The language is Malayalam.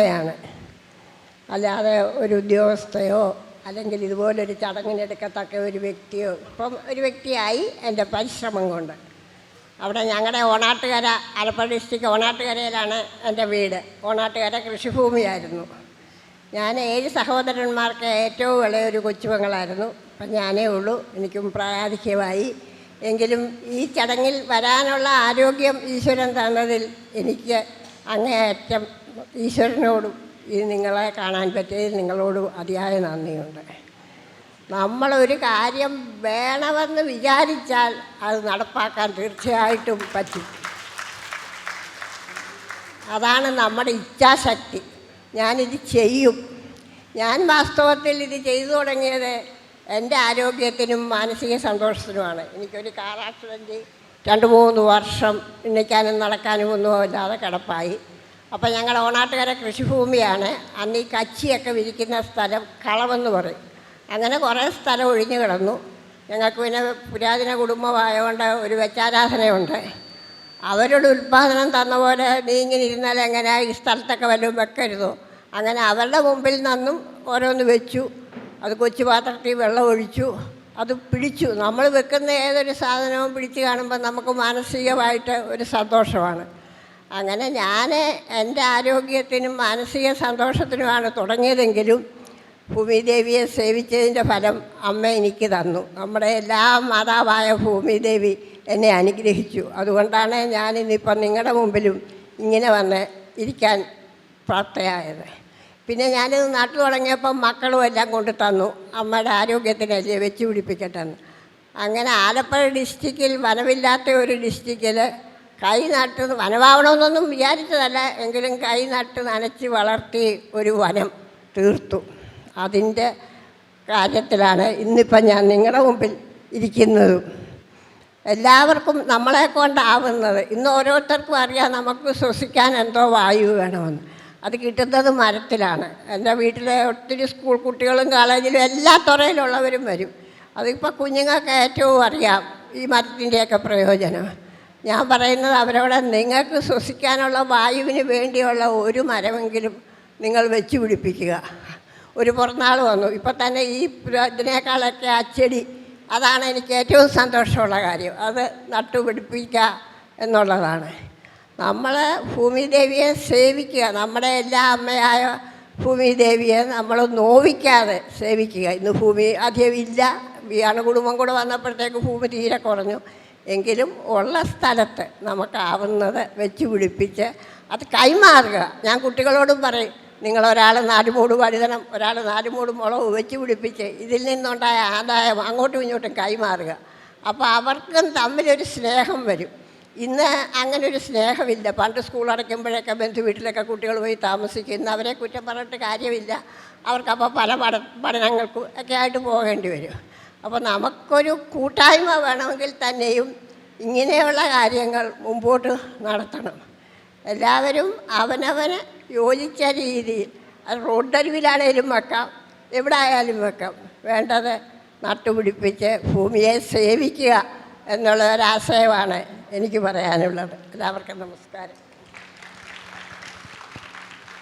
ാണ് അല്ലാതെ ഒരു ഉദ്യോഗസ്ഥയോ അല്ലെങ്കിൽ ഇതുപോലൊരു ചടങ്ങിനെടുക്കത്തക്ക ഒരു വ്യക്തിയോ ഇപ്പം ഒരു വ്യക്തിയായി എൻ്റെ പരിശ്രമം കൊണ്ട്. അവിടെ ഞങ്ങളുടെ ഓണാട്ടുകര, ആലപ്പുഴ ഡിസ്ട്രിക്ട് ഓണാട്ടുകരയിലാണ് എൻ്റെ വീട്. ഓണാട്ടുകര കൃഷിഭൂമിയായിരുന്നു. ഞാൻ 7 സഹോദരന്മാർക്ക് ഏറ്റവും ഇളയൊരു കൊച്ചുമകളായിരുന്നു. അപ്പം ഞാനേ ഉള്ളൂ. എനിക്കും പ്രായാധിക്യമായി. എങ്കിലും ഈ ചടങ്ങിൽ വരാനുള്ള ആരോഗ്യം ഈശ്വരൻ തന്നതിൽ എനിക്ക് അങ്ങേയറ്റം ഈശ്വരനോടും ഈ നിങ്ങളെ കാണാൻ പറ്റിയതിൽ നിങ്ങളോടും അതിയായ നന്ദിയുണ്ട്. നമ്മളൊരു കാര്യം വേണമെന്ന് വിചാരിച്ചാൽ അത് നടപ്പാക്കാൻ തീർച്ചയായിട്ടും പറ്റും. അതാണ് നമ്മുടെ ഇച്ഛാശക്തി. ഞാനിത് ചെയ്യും. ഞാൻ വാസ്തവത്തിൽ ഇത് ചെയ്തു തുടങ്ങിയത് എൻ്റെ ആരോഗ്യത്തിനും മാനസിക സന്തോഷത്തിനുമാണ്. എനിക്കൊരു കാർ ആക്സിഡൻറ്റ് 2-3 വർഷം എണ്ണിക്കാനും നടക്കാനും ഒന്നും ഇല്ലാതെ കിടപ്പായി. അപ്പോൾ ഞങ്ങളുടെ ഓണാട്ടുകര കൃഷിഭൂമിയാണ്. അന്ന് ഈ കച്ചിയൊക്കെ വിരിക്കുന്ന സ്ഥലം കളവെന്ന് പറയും. അങ്ങനെ കുറേ സ്ഥലം ഒഴിഞ്ഞു കിടന്നു. ഞങ്ങൾക്ക് പിന്നെ പുരാതന കുടുംബമായതുകൊണ്ട് ഒരു വെച്ചാരാധനയുണ്ട്. അവരുടെ ഉൽപ്പാദനം തന്ന പോലെ നീ ഇങ്ങനെ ഇരുന്നാൽ എങ്ങനെയാണ് ഈ സ്ഥലത്തൊക്കെ വല്ലതും വെക്കരുതോ. അങ്ങനെ അവരുടെ മുമ്പിൽ നിന്നും ഓരോന്ന് വെച്ചു. അത് കൊച്ചു പാത്രത്തിൽ വെള്ളം ഒഴിച്ചു. അത് പിടിച്ചു. നമ്മൾ വെക്കുന്ന ഏതൊരു സാധനവും പിടിച്ച് കാണുമ്പോൾ നമുക്ക് മാനസികമായിട്ട് ഒരു സന്തോഷമാണ്. അങ്ങനെ ഞാൻ എൻ്റെ ആരോഗ്യത്തിനും മാനസിക സന്തോഷത്തിനുമാണ് തുടങ്ങിയതെങ്കിലും ഭൂമിദേവിയെ സേവിച്ചതിൻ്റെ ഫലം അമ്മ എനിക്ക് തന്നു. നമ്മുടെ എല്ലാ മാതാവായ ഭൂമിദേവി എന്നെ അനുഗ്രഹിച്ചു. അതുകൊണ്ടാണ് ഞാനിന്നിപ്പം നിങ്ങളുടെ മുമ്പിലും ഇങ്ങനെ വന്ന് ഇരിക്കാൻ പ്രാപ്തയായത്. പിന്നെ ഞാനിത് നട്ടു തുടങ്ങിയപ്പം മക്കളും എല്ലാം കൊണ്ടു തന്നു. അമ്മയുടെ ആരോഗ്യത്തിനല്ലേ വെച്ച് പിടിപ്പിക്കട്ടെ എന്ന്. അങ്ങനെ ആലപ്പുഴ ഡിസ്ട്രിക്റ്റിൽ വനമില്ലാത്ത ഒരു ഡിസ്ട്രിക്റ്റിൽ കൈ നട്ട് വനമാവണമെന്നൊന്നും വിചാരിച്ചതല്ല, എങ്കിലും കൈ നട്ട് നനച്ച് വളർത്തി ഒരു വനം തീർത്തു. അതിൻ്റെ കാര്യത്തിലാണ് ഇന്നിപ്പം ഞാൻ നിങ്ങളുടെ മുമ്പിൽ ഇരിക്കുന്നതും. എല്ലാവർക്കും നമ്മളെ കൊണ്ടാവുന്നത്. ഇന്ന് ഓരോരുത്തർക്കും അറിയാം നമുക്ക് ശ്വസിക്കാൻ എന്തോ വായു വേണമെന്ന്. അത് കിട്ടുന്നത് മരത്തിലാണ്. എൻ്റെ വീട്ടിലെ ഒത്തിരി സ്കൂൾ കുട്ടികളും കോളേജിലും എല്ലാ തുറയിലുള്ളവരും വരും. അതിപ്പോൾ കുഞ്ഞുങ്ങൾക്ക് ഏറ്റവും അറിയാം ഈ മരത്തിൻ്റെയൊക്കെ പ്രയോജനം. ഞാൻ പറയുന്നത് അവരോട്, നിങ്ങൾക്ക് ശ്വസിക്കാനുള്ള വായുവിന് വേണ്ടിയുള്ള ഒരു മരമെങ്കിലും നിങ്ങൾ വെച്ച് പിടിപ്പിക്കുക. ഒരു പിറന്നാൾ വന്നു. ഇപ്പം തന്നെ ഈ ഇതിനേക്കാളൊക്കെ അച്ചടി, അതാണ് എനിക്ക് ഏറ്റവും സന്തോഷമുള്ള കാര്യം. അത് നട്ടുപിടിപ്പിക്കുക എന്നുള്ളതാണ്. നമ്മൾ ഭൂമിദേവിയെ സേവിക്കുക. നമ്മുടെ എല്ലാ അമ്മയായ ഭൂമിദേവിയെ നമ്മൾ നോവിക്കാതെ സേവിക്കുക. ഇന്ന് ഭൂമി അധികം ഇല്ല. അണുകുടുംബം കൂടെ വന്നപ്പോഴത്തേക്ക് ഭൂമി തീരെ കുറഞ്ഞു. എങ്കിലും ഉള്ള സ്ഥലത്ത് നമുക്കാവുന്നത് വെച്ച് പിടിപ്പിച്ച് അത് കൈമാറുക. ഞാൻ കുട്ടികളോടും പറയും, നിങ്ങളൊരാൾ 4 മൂട് വഴുതനം, ഒരാൾ 4 മൂട് മുളക് വെച്ച് പിടിപ്പിച്ച് ഇതിൽ നിന്നുണ്ടായ ആദായം അങ്ങോട്ടും ഇങ്ങോട്ടും കൈമാറുക. അപ്പോൾ അവർക്കും തമ്മിലൊരു സ്നേഹം വരും. ഇന്ന് അങ്ങനൊരു സ്നേഹമില്ല. പണ്ട് സ്കൂൾ അടയ്ക്കുമ്പോഴൊക്കെ ബന്ധു വീട്ടിലൊക്കെ കുട്ടികൾ പോയി താമസിക്കും. ഇന്ന് അവരെ കുറ്റം പറഞ്ഞിട്ട് കാര്യമില്ല. അവർക്കപ്പോൾ പല പഠനങ്ങൾക്കും ഒക്കെ ആയിട്ട് പോകേണ്ടി വരും. അപ്പോൾ നമുക്കൊരു കൂട്ടായ്മ വേണമെങ്കിൽ തന്നെയും ഇങ്ങനെയുള്ള കാര്യങ്ങൾ മുമ്പോട്ട് നടത്തണം. എല്ലാവരും അവനവന് യോജിച്ച രീതിയിൽ, അത് റോഡരിവിലാണേലും വെക്കാം, എവിടെ ആയാലും വെക്കാം. വേണ്ടത് നട്ടുപിടിപ്പിച്ച് ഭൂമിയെ സേവിക്കുക എന്നുള്ള ഒരാശയമാണ് എനിക്ക് പറയാനുള്ളത്. എല്ലാവർക്കും നമസ്കാരം.